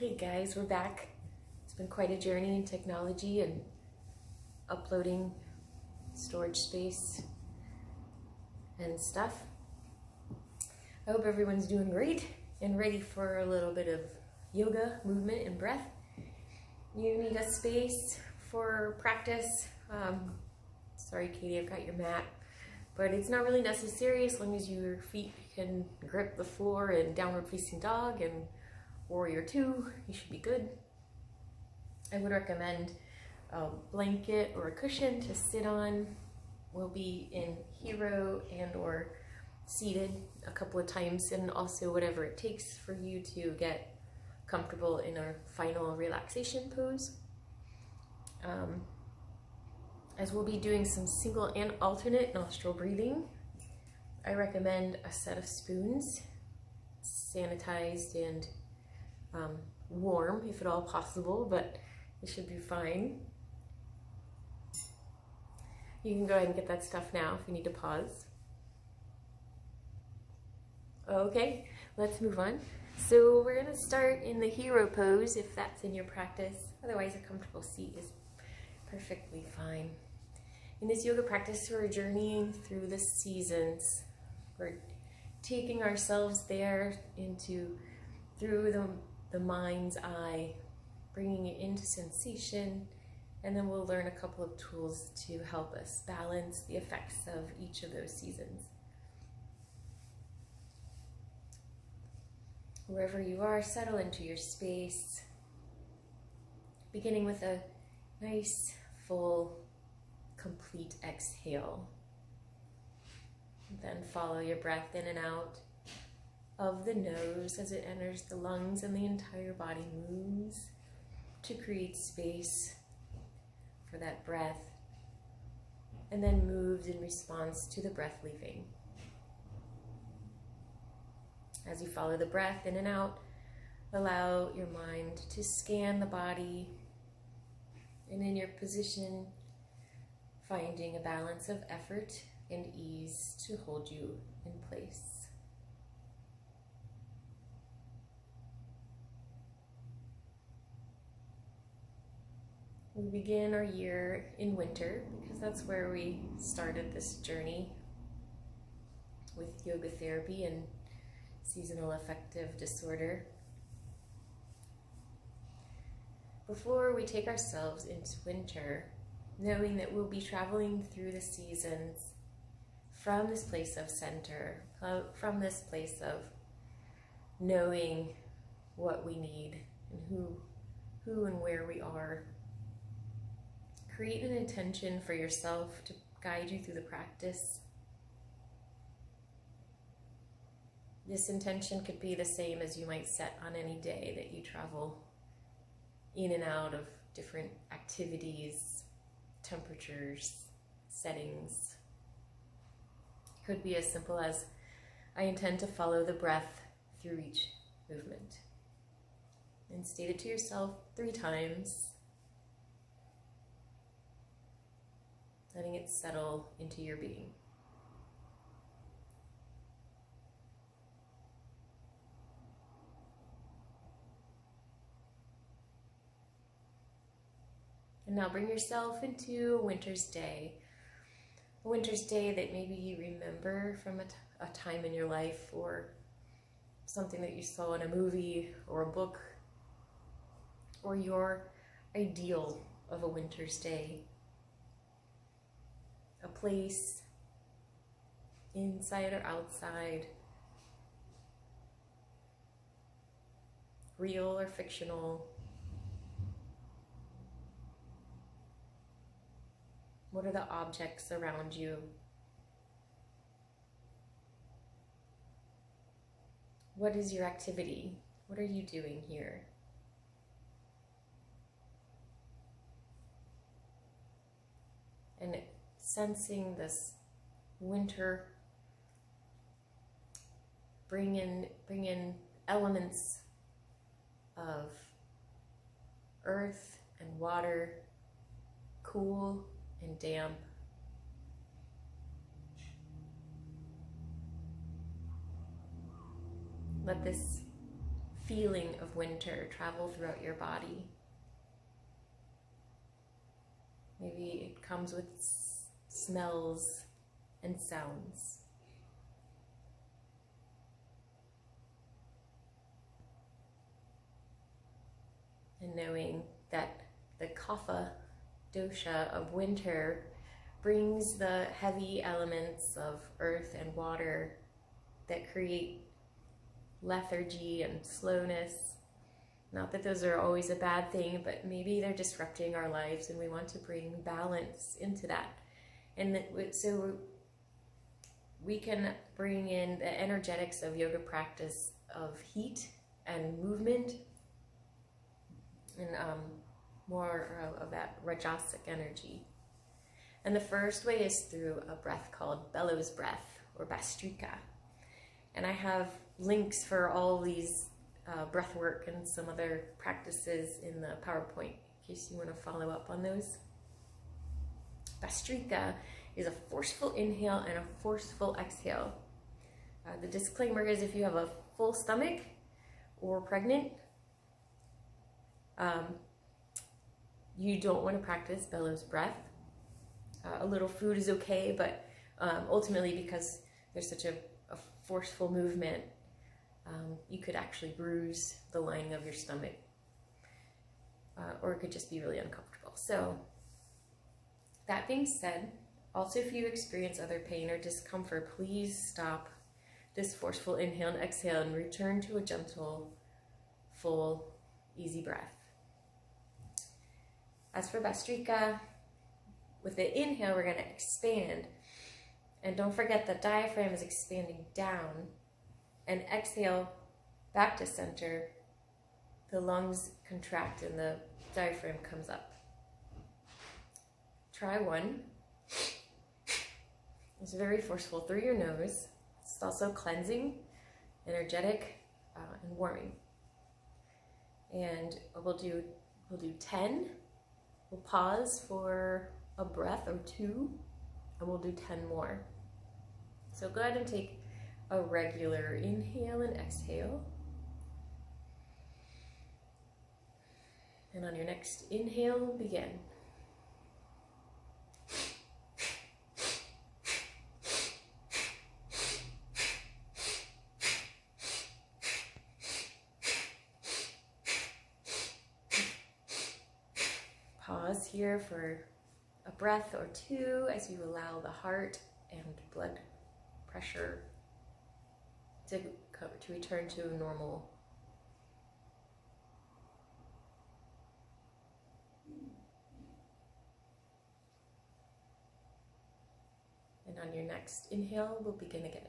Hey guys, we're back. It's been quite a journey in technology and uploading storage space and stuff. I hope everyone's doing great and ready for a little bit of yoga, movement, and breath. You need a space for practice. Sorry, Katie, I've got your mat, but it's not really necessary as long as your feet can grip the floor in downward facing dog and warrior two. You should be good. I would recommend a blanket or a cushion to sit on. We'll be in hero and or seated a couple of times, and also whatever it takes for you to get comfortable in our final relaxation pose. As we'll be doing some single and alternate nostril breathing, I recommend a set of spoons, sanitized and warm if at all possible, but it should be fine. You can go ahead and get that stuff now if you need to pause. Okay, let's move on. So we're going to start in the hero pose if that's in your practice. Otherwise, a comfortable seat is perfectly fine. In this yoga practice, we're journeying through the seasons. We're taking ourselves there through the mind's eye, bringing it into sensation, and then we'll learn a couple of tools to help us balance the effects of each of those seasons. Wherever you are, settle into your space, beginning with a nice, full, complete exhale. Then follow your breath in and out of the nose as it enters the lungs, and the entire body moves to create space for that breath, and then moves in response to the breath leaving. As you follow the breath in and out, allow your mind to scan the body, and in your position, finding a balance of effort and ease to hold you in place. We begin our year in winter because that's where we started this journey with yoga therapy and seasonal affective disorder. Before we take ourselves into winter, knowing that we'll be traveling through the seasons from this place of center, from this place of knowing what we need and who and where we are, create an intention for yourself to guide you through the practice. This intention could be the same as you might set on any day that you travel in and out of different activities, temperatures, settings. It could be as simple as, I intend to follow the breath through each movement. And state it to yourself 3 times, letting it settle into your being. And now bring yourself into a winter's day. A winter's day that maybe you remember from a time in your life, or something that you saw in a movie or a book, or your ideal of a winter's day. A place, inside or outside, real or fictional. What are the objects around you? What is your activity? What are you doing here? And sensing this winter, bring in elements of earth and water, cool and damp. Let this feeling of winter travel throughout your body. Maybe it comes with smells and sounds. And knowing that the kapha dosha of winter brings the heavy elements of earth and water that create lethargy and slowness. Not that those are always a bad thing, but maybe they're disrupting our lives and we want to bring balance into that. And so we can bring in the energetics of yoga practice of heat and movement and more of that rajasic energy. And the first way is through a breath called bellows breath or Bhastrika. And I have links for all these breath work and some other practices in the PowerPoint in case you want to follow up on those. Bhastrika is a forceful inhale and a forceful exhale. The disclaimer is if you have a full stomach or pregnant, you don't want to practice bellows breath. A little food is okay, but ultimately because there's such a forceful movement, you could actually bruise the lining of your stomach, or it could just be really uncomfortable. So that being said, also if you experience other pain or discomfort, please stop this forceful inhale and exhale and return to a gentle, full, easy breath. As for Bhastrika, with the inhale, we're going to expand. And don't forget the diaphragm is expanding down. And exhale back to center. The lungs contract and the diaphragm comes up. Try one. It's very forceful through your nose. It's also cleansing, energetic, and warming. And we'll do 10. We'll pause for a breath or two, and we'll do 10 more. So go ahead and take a regular inhale and exhale. And on your next inhale, begin. Pause here for a breath or two as you allow the heart and blood pressure to return to normal. And on your next inhale, we'll begin again.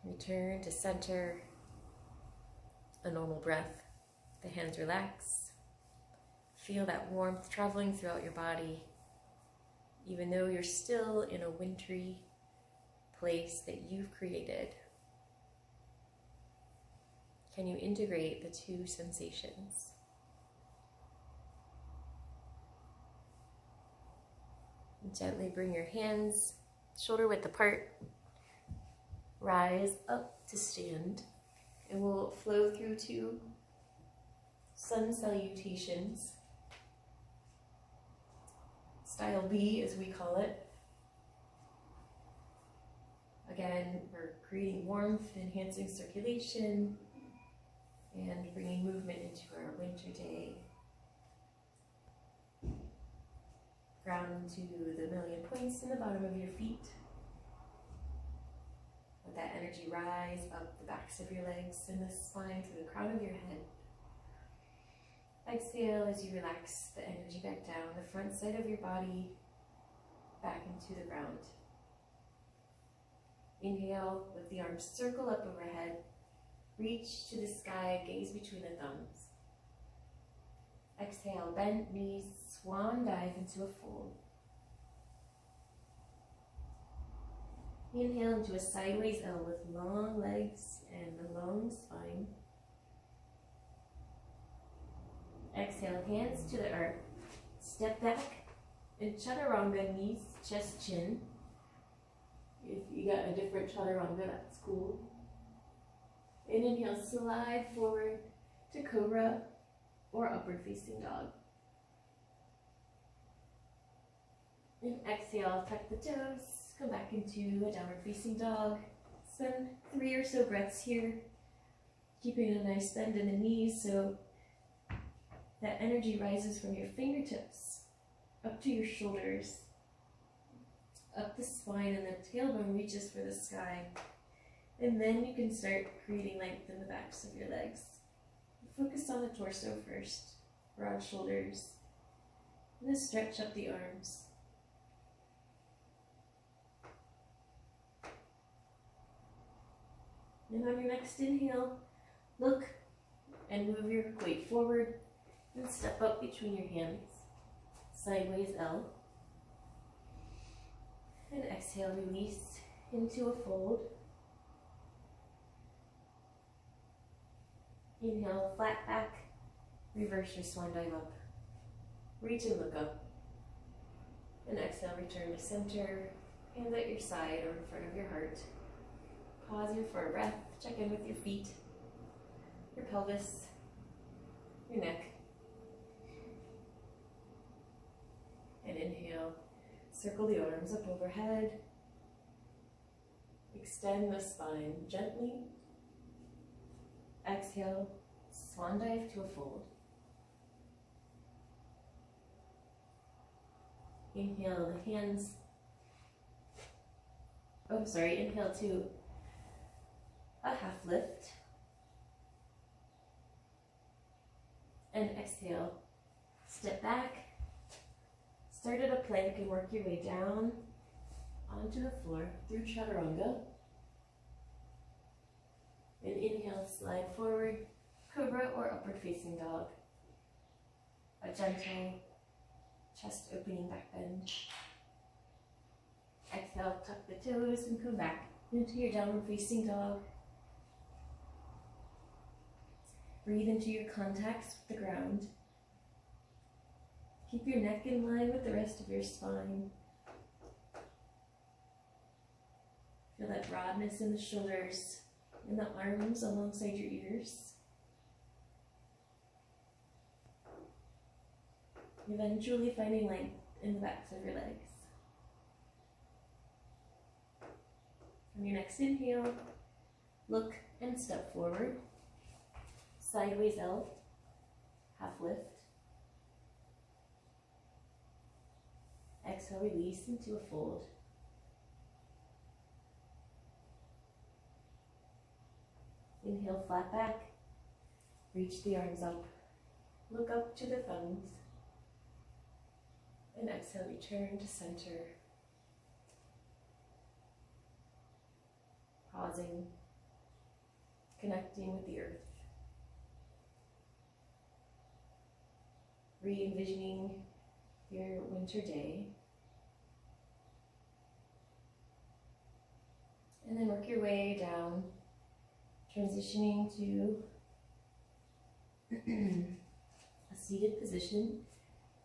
Return to center, a normal breath. The hands relax. Feel that warmth traveling throughout your body, even though you're still in a wintry place that you've created. Can you integrate the two sensations? And gently bring your hands shoulder width apart. Rise up to stand, and we'll flow through 2 sun salutations, style B as we call it. Again, we're creating warmth, enhancing circulation, and bringing movement into our winter day. Ground to the million points in the bottom of your feet. Let that energy rise up the backs of your legs and the spine to the crown of your head. Exhale as you relax the energy back down, the front side of your body back into the ground. Inhale, let the arms circle up overhead. Reach to the sky, gaze between the thumbs. Exhale, bend knees, swan dive into a fold. Inhale into a sideways L with long legs and a long spine. Exhale, hands to the earth. Step back in chaturanga, knees, chest, chin. If you got a different chaturanga, that's cool. And inhale, slide forward to cobra or upward facing dog. And exhale, tuck the toes, come back into a downward facing dog. Spend 3 or so breaths here, keeping a nice bend in the knees so that energy rises from your fingertips up to your shoulders, up the spine, and the tailbone reaches for the sky. And then you can start creating length in the backs of your legs. Focus on the torso first, broad shoulders, and then stretch up the arms. And on your next inhale, look and move your weight forward and step up between your hands. Sideways L. And exhale, release into a fold. Inhale, flat back, reverse your swan dive up. Reach and look up. And exhale, return to center, hands at your side or in front of your heart. Pause here for a breath, check in with your feet, your pelvis, your neck. And inhale, circle the arms up overhead. Extend the spine gently. Exhale, swan dive to a fold. Inhale the hands. Inhale to a half lift. And exhale, step back. Start at a plank and work your way down onto the floor through chaturanga. And inhale, slide forward, cobra or upward facing dog. A gentle chest opening back bend. Exhale, tuck the toes and come back into your downward facing dog. Breathe into your contacts with the ground. Keep your neck in line with the rest of your spine. Feel that broadness in the shoulders and the arms alongside your ears. Eventually finding length in the backs of your legs. On your next inhale, look and step forward. Sideways L, half lift. Exhale, release into a fold. Inhale, flat back. Reach the arms up. Look up to the thumbs. And exhale, return to center. Pausing, connecting with the earth. Re-envisioning your winter day. And then work your way down, transitioning to a seated position.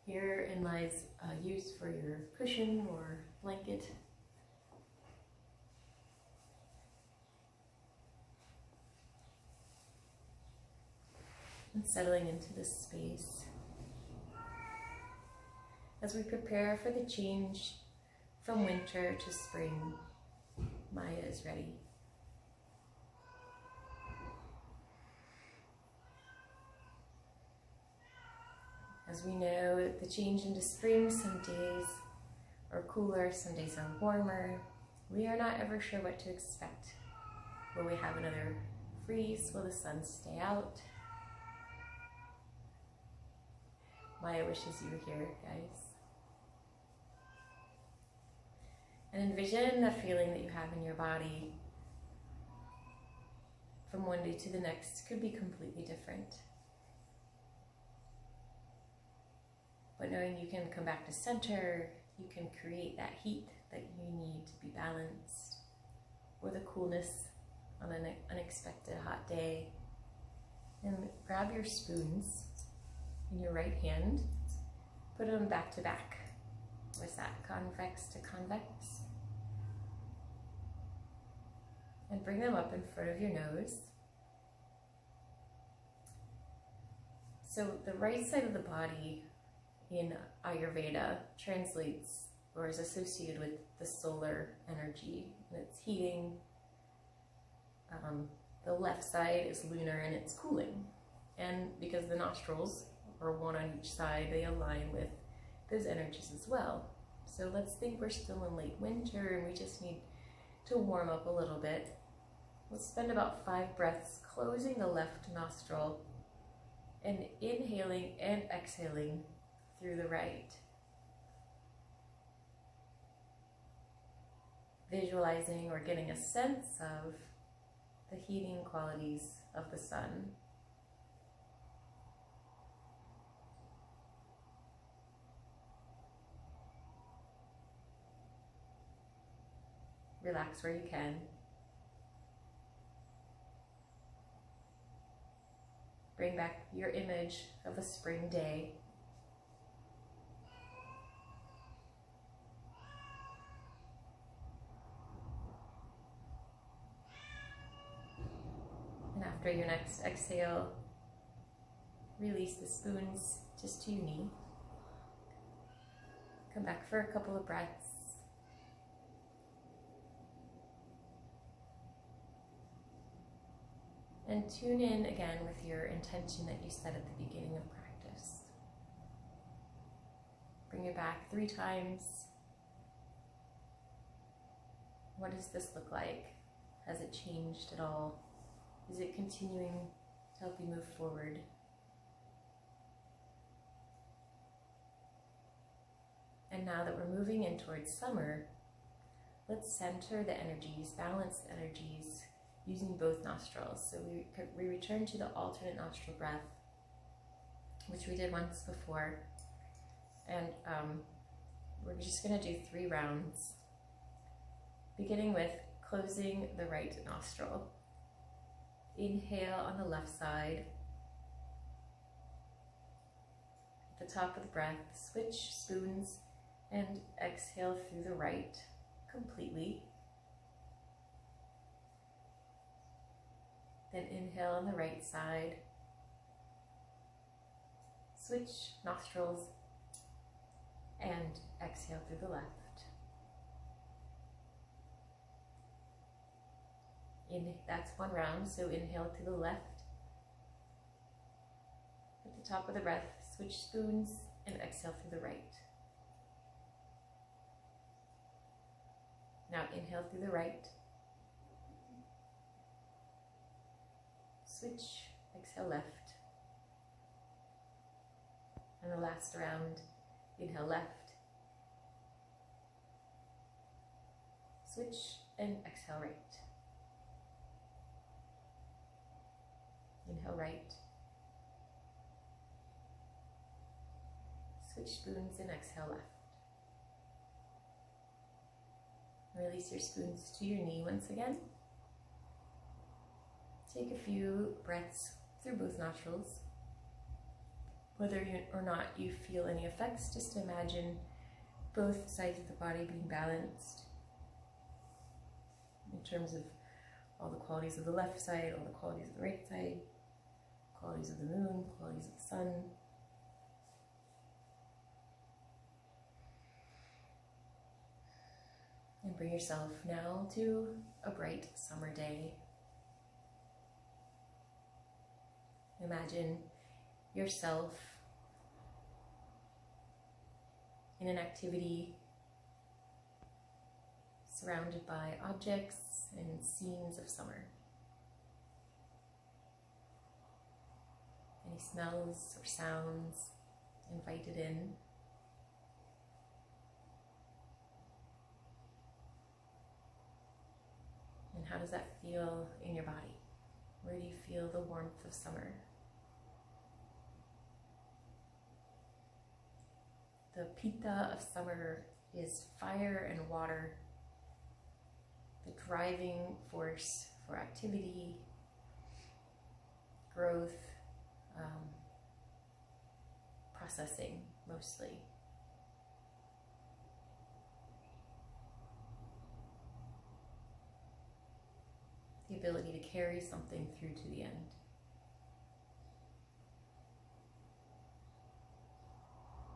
Herein lies use for your cushion or blanket. And settling into this space. As we prepare for the change from winter to spring, Maya is ready. As we know, the change into spring, some days are cooler, some days are warmer. We are not ever sure what to expect. Will we have another freeze? Will the sun stay out? Maya wishes you were here, guys. And envision that feeling that you have in your body from one day to the next could be completely different. But knowing you can come back to center, you can create that heat that you need to be balanced, or the coolness on an unexpected hot day. And grab your spoons in your right hand. Put them back to back. What's that? Convex to convex. And bring them up in front of your nose. So the right side of the body in Ayurveda translates or is associated with the solar energy, and it's heating. The left side is lunar and it's cooling. And because the nostrils are one on each side, they align with those energies as well. So let's think we're still in late winter and we just need to warm up a little bit. Let's spend about 5 breaths closing the left nostril and inhaling and exhaling through the right. Visualizing or getting a sense of the heating qualities of the sun. Relax where you can. Bring back your image of a spring day. And after your next exhale, release the spoons just to your knee. Come back for a couple of breaths. And tune in again with your intention that you set at the beginning of practice. Bring it back 3 times. What does this look like? Has it changed at all? Is it continuing to help you move forward? And now that we're moving in towards summer, let's center the energies, balance the energies, using both nostrils. So we return to the alternate nostril breath, which we did once before. And we're just gonna do 3 rounds, beginning with closing the right nostril. Inhale on the left side. At the top of the breath, switch spoons and exhale through the right completely. Then inhale on the right side. Switch nostrils and exhale through the left. That's 1 round, so inhale to the left. At the top of the breath, switch spoons and exhale through the right. Now inhale through the right. Switch, exhale left. And the last round, inhale left. Switch and exhale right. Inhale right. Switch spoons and exhale left. Release your spoons to your knee once again. Take a few breaths through both nostrils. Whether or not you feel any effects, just imagine both sides of the body being balanced in terms of all the qualities of the left side, all the qualities of the right side, qualities of the moon, qualities of the sun. And bring yourself now to a bright summer day. Imagine yourself in an activity surrounded by objects and scenes of summer. Any smells or sounds invited in. And how does that feel in your body? Where do you feel the warmth of summer? The pitta of summer is fire and water, the driving force for activity, growth, processing mostly. The ability to carry something through to the end.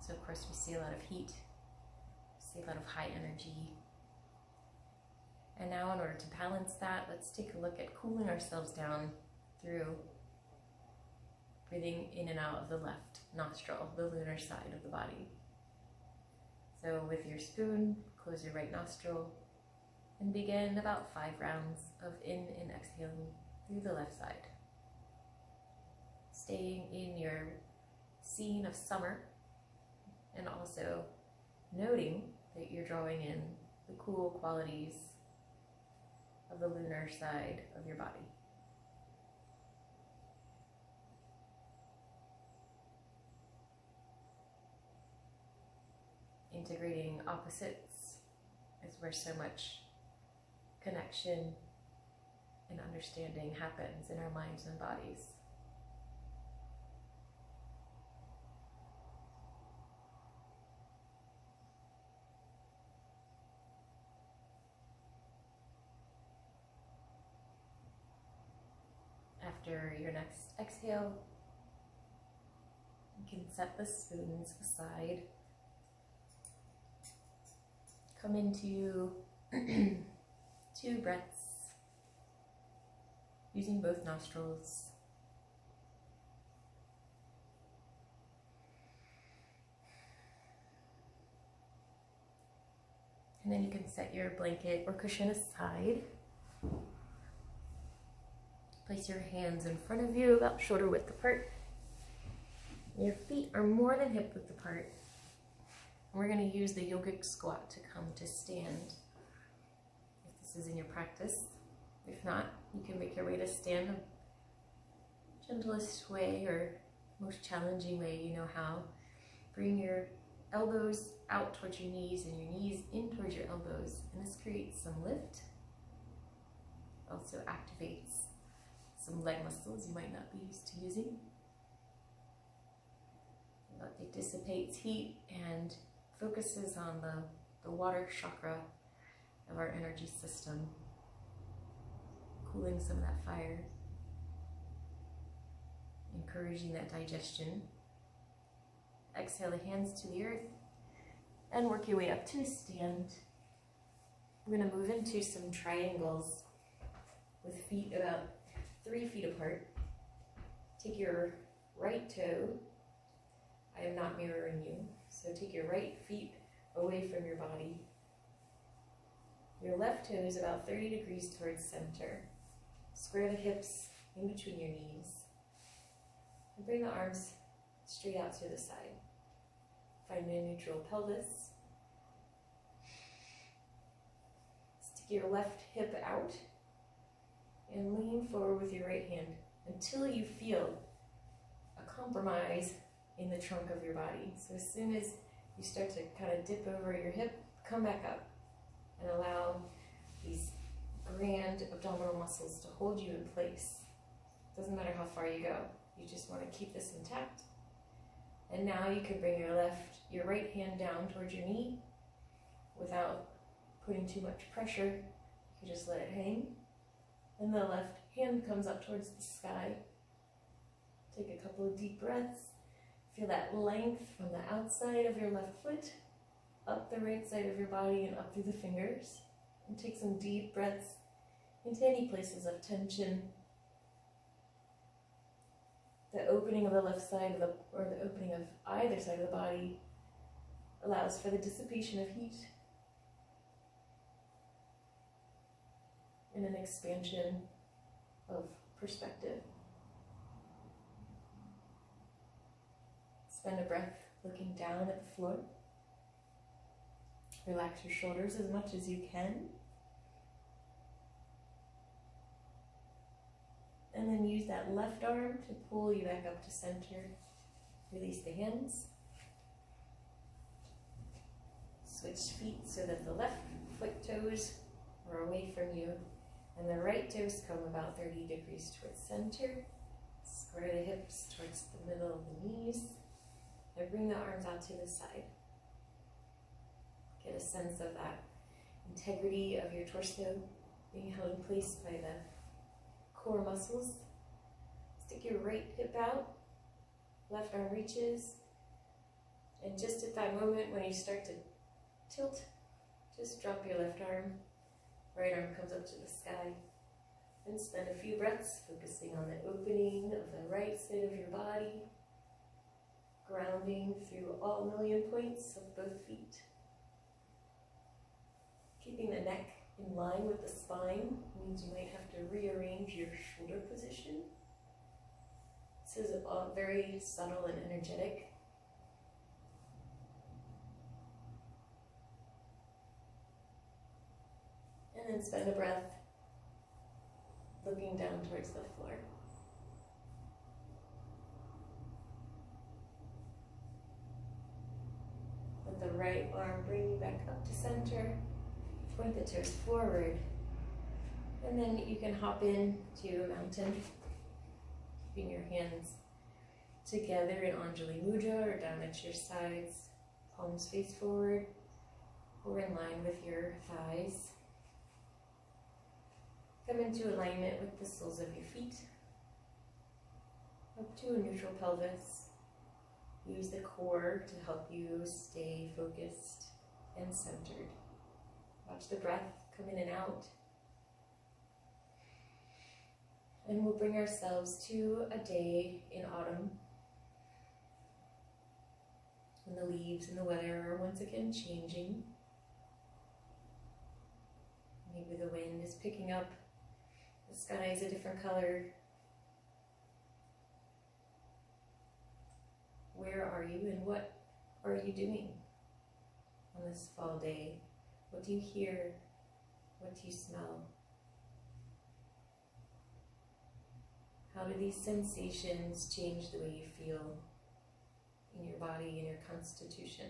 So of course we see a lot of heat, we see a lot of high energy. And now in order to balance that, let's take a look at cooling ourselves down through breathing in and out of the left nostril, the lunar side of the body. So with your spoon, close your right nostril and begin about 5 rounds of in and exhaling through the left side. Staying in your scene of summer and also noting that you're drawing in the cool qualities of the lunar side of your body. Integrating opposites is where so much connection and understanding happens in our minds and bodies. After your next exhale, you can set the spoons aside. Come into 2 breaths, using both nostrils. And then you can set your blanket or cushion aside. Place your hands in front of you, about shoulder width apart. Your feet are more than hip width apart. And we're going to use the yogic squat to come to stand. If this is in your practice, if not, you can make your way to stand the gentlest way or most challenging way you know how. Bring your elbows out towards your knees and your knees in towards your elbows. And this creates some lift. Also activates some leg muscles you might not be used to using. It dissipates heat and focuses on the water chakra of our energy system, cooling some of that fire, encouraging that digestion. Exhale the hands to the earth and work your way up to a stand. We're going to move into some triangles with feet about 3 feet apart. Take your right toe. I am not mirroring you, so take your right feet away from your body. Your left toe is about 30 degrees towards center. Square the hips in between your knees. And bring the arms straight out to the side. Find a neutral pelvis. Stick your left hip out and lean forward with your right hand until you feel a compromise in the trunk of your body. So as soon as you start to kind of dip over your hip, come back up and allow these grand abdominal muscles to hold you in place. Doesn't matter how far you go, you just want to keep this intact. And now you can bring your right hand down towards your knee without putting too much pressure. You just let it hang. And the left hand comes up towards the sky. Take a couple of deep breaths. Feel that length from the outside of your left foot, up the right side of your body and up through the fingers. And take some deep breaths into any places of tension. The opening of the left side or the opening of either side of the body allows for the dissipation of heat and an expansion of perspective. Spend a breath looking down at the floor. Relax your shoulders as much as you can. And then use that left arm to pull you back up to center. Release the hands. Switch feet so that the left foot toes are away from you and the right toes come about 30 degrees towards center. Square the hips towards the middle of the knees Now bring the arms out to the side. Get a sense of that integrity of your torso being held in place by the core muscles. Stick your right hip out, left arm reaches, and just at that moment when you start to tilt, just drop your left arm, right arm comes up to the sky. And spend a few breaths focusing on the opening of the right side of your body, grounding through all million points of both feet. Keeping the neck in line with the spine means you might have to rearrange your shoulder position. This is very subtle and energetic. And then spend a breath looking down towards the floor. Let the right arm bring you back up to center. Point the toes forward. And then you can hop in to a mountain, keeping your hands together in Anjali Mudra or down at your sides, palms face forward or in line with your thighs. Come into alignment with the soles of your feet, up to a neutral pelvis. Use the core to help you stay focused and centered. Watch the breath come in and out. And we'll bring ourselves to a day in autumn, when the leaves and the weather are once again changing. Maybe the wind is picking up. The sky is a different color. Where are you and what are you doing on this fall day? What do you hear? What do you smell? How do these sensations change the way you feel in your body, in your constitution?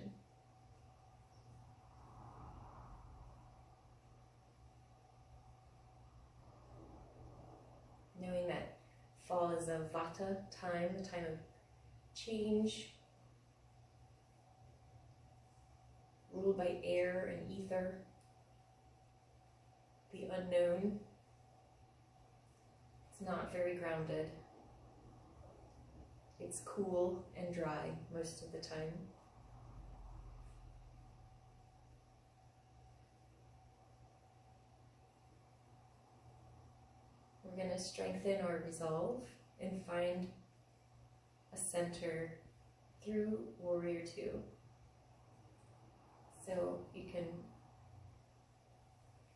Knowing that fall is a vata time, a time of change, ruled by air and ether, the unknown. It's not very grounded. It's cool and dry most of the time. We're going to strengthen our resolve and find a center through Warrior Two. So you can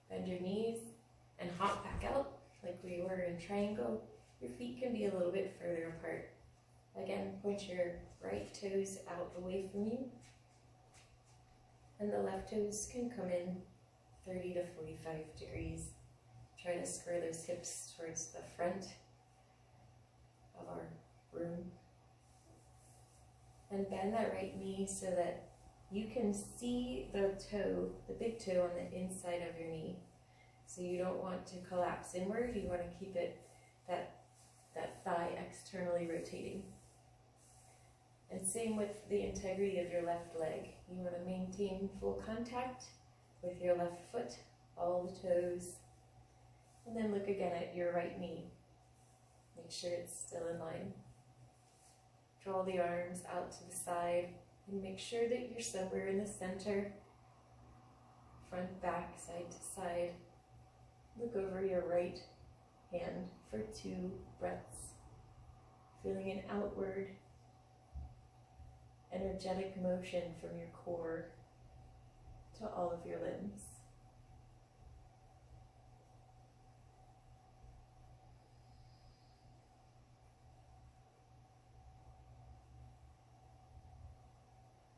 bend your knees and hop back out like we were in triangle. Your feet can be a little bit further apart. Again, point your right toes out away from you, and the left toes can come in 30 to 45 degrees. Try to square those hips towards the front of our room. And bend that right knee so that you can see the toe, the big toe on the inside of your knee. So you don't want to collapse inward, you want to keep it, that thigh externally rotating. And same with the integrity of your left leg. You want to maintain full contact with your left foot, all the toes. And then look again at your right knee. Make sure it's still in line. Draw the arms out to the side and make sure that you're somewhere in the center, front, back, side to side. Look over your right hand for 2 breaths, feeling an outward, energetic motion from your core to all of your limbs.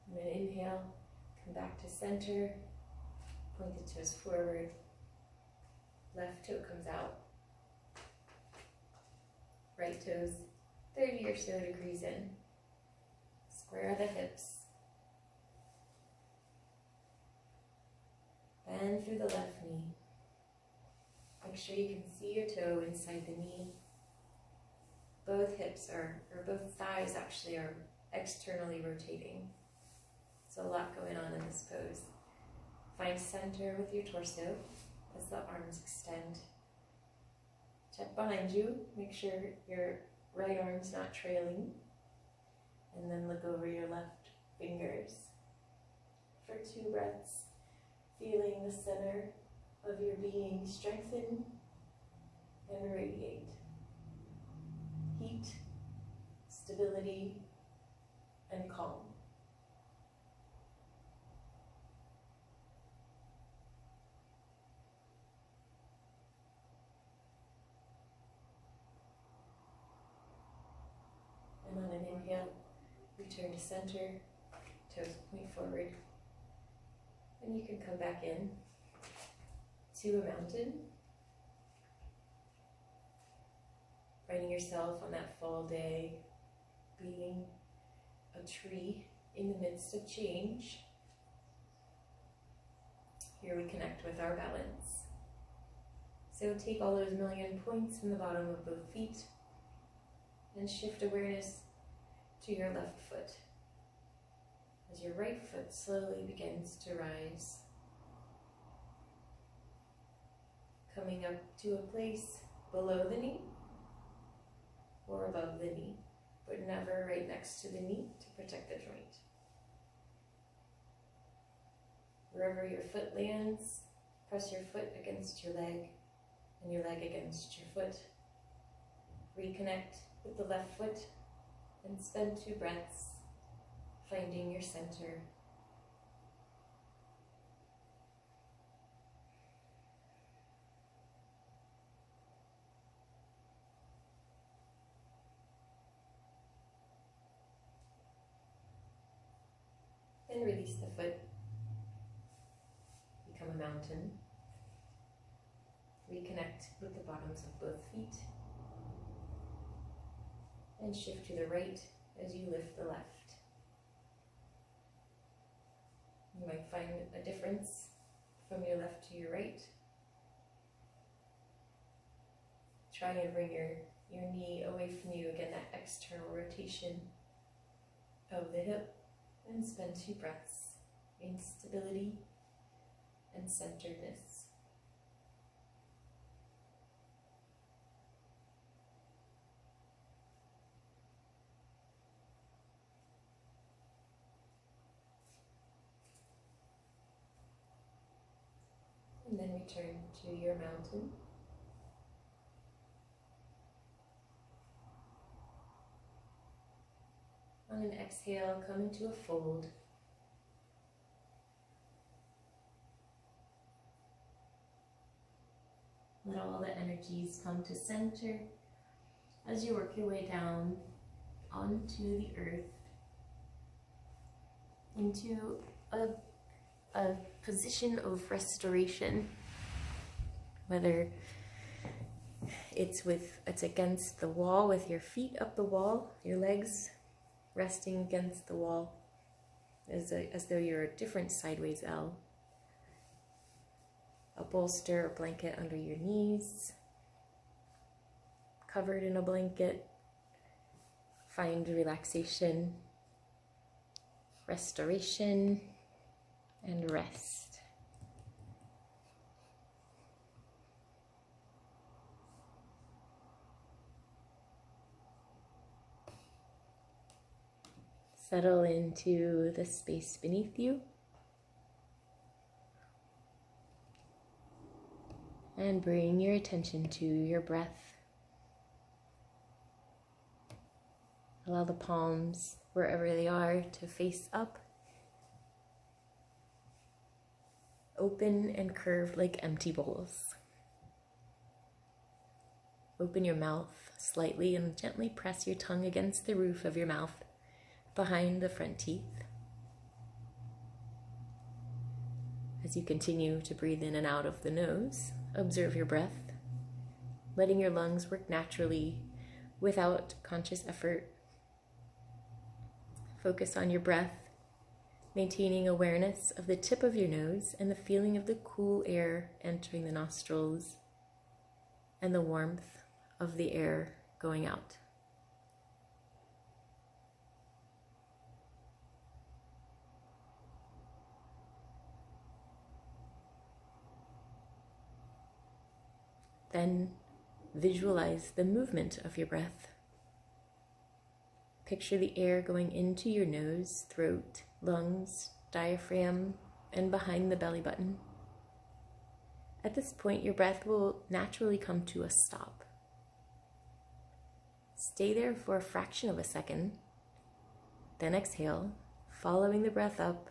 And then inhale, come back to center, point the toes forward, left toe comes out, right toes 30 or so degrees in. Square the hips. Bend through the left knee. Make sure you can see your toe inside the knee. Both hips or both thighs actually are externally rotating. So a lot going on in this pose. Find center with your torso as the arms extend. Check behind you, make sure your right arm's not trailing, and then look over your left fingers for 2 breaths, feeling the center of your being strengthen and radiate. Heat, stability, and calm. And on an inhale, return to center, toes point forward. And you can come back in to a mountain. Finding yourself on that fall day, being a tree in the midst of change. Here we connect with our balance. So take all those million points in the bottom of both feet and shift awareness to your left foot as your right foot slowly begins to rise. Coming up to a place below the knee or above the knee, but never right next to the knee to protect the joint. Wherever your foot lands, press your foot against your leg and your leg against your foot. Reconnect with the left foot and spend 2 breaths finding your center. Then release the foot. Become a mountain. Reconnect with the bottoms of both feet. And shift to the right as you lift the left. You might find a difference from your left to your right. Try and bring your knee away from you. Again, that external rotation of the hip. And spend 2 breaths in stability and centeredness. And then return to your mountain. On an exhale, come into a fold. Let all the energies come to center as you work your way down onto the earth, into a position of restoration, whether it's against the wall with your feet up the wall, your legs resting against the wall as though you're a different sideways L. A bolster or blanket under your knees, covered in a blanket. Find relaxation, restoration, and rest. Settle into the space beneath you. And bring your attention to your breath. Allow the palms, wherever they are, to face up. Open and curved like empty bowls. Open your mouth slightly and gently press your tongue against the roof of your mouth, behind the front teeth. As you continue to breathe in and out of the nose, observe your breath, letting your lungs work naturally without conscious effort. Focus on your breath, maintaining awareness of the tip of your nose and the feeling of the cool air entering the nostrils and the warmth of the air going out. Then visualize the movement of your breath. Picture the air going into your nose, throat, lungs, diaphragm, and behind the belly button. At this point, your breath will naturally come to a stop. Stay there for a fraction of a second, then exhale, following the breath up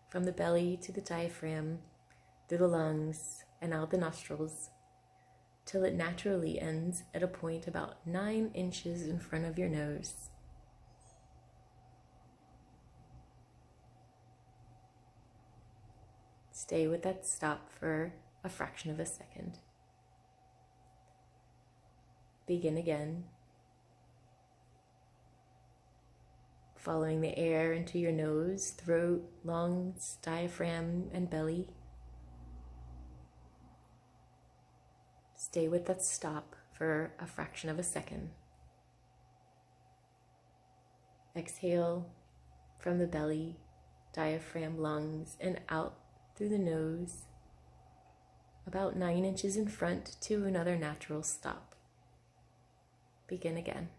from the belly to the diaphragm, through the lungs, and out the nostrils, till it naturally ends at a point about 9 inches in front of your nose. Stay with that stop for a fraction of a second. Begin again. Following the air into your nose, throat, lungs, diaphragm, and belly. Stay with that stop for a fraction of a second. Exhale from the belly, diaphragm, lungs, and out through the nose, about 9 inches in front to another natural stop. Begin again.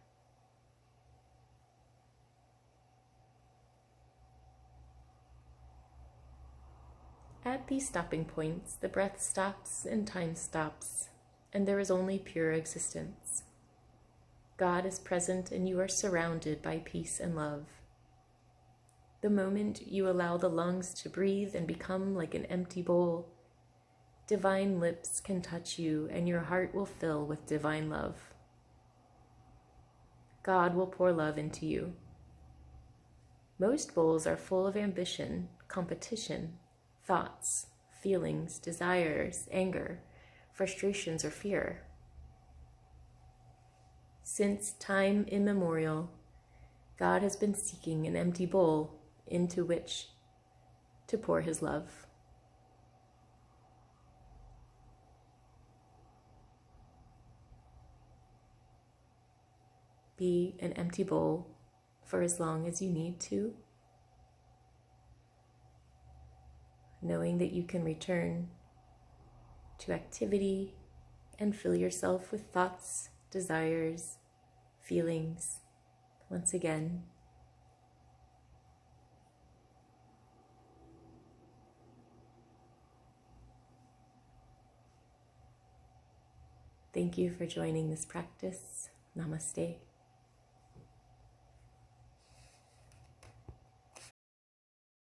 At these stopping points, the breath stops and time stops, and there is only pure existence. God is present and you are surrounded by peace and love. The moment you allow the lungs to breathe and become like an empty bowl, divine lips can touch you and your heart will fill with divine love. God will pour love into you. Most bowls are full of ambition, competition, thoughts, feelings, desires, anger, frustrations, or fear. Since time immemorial, God has been seeking an empty bowl into which to pour his love. Be an empty bowl for as long as you need to, knowing that you can return to activity and fill yourself with thoughts, desires, feelings once again. Thank you for joining this practice. Namaste.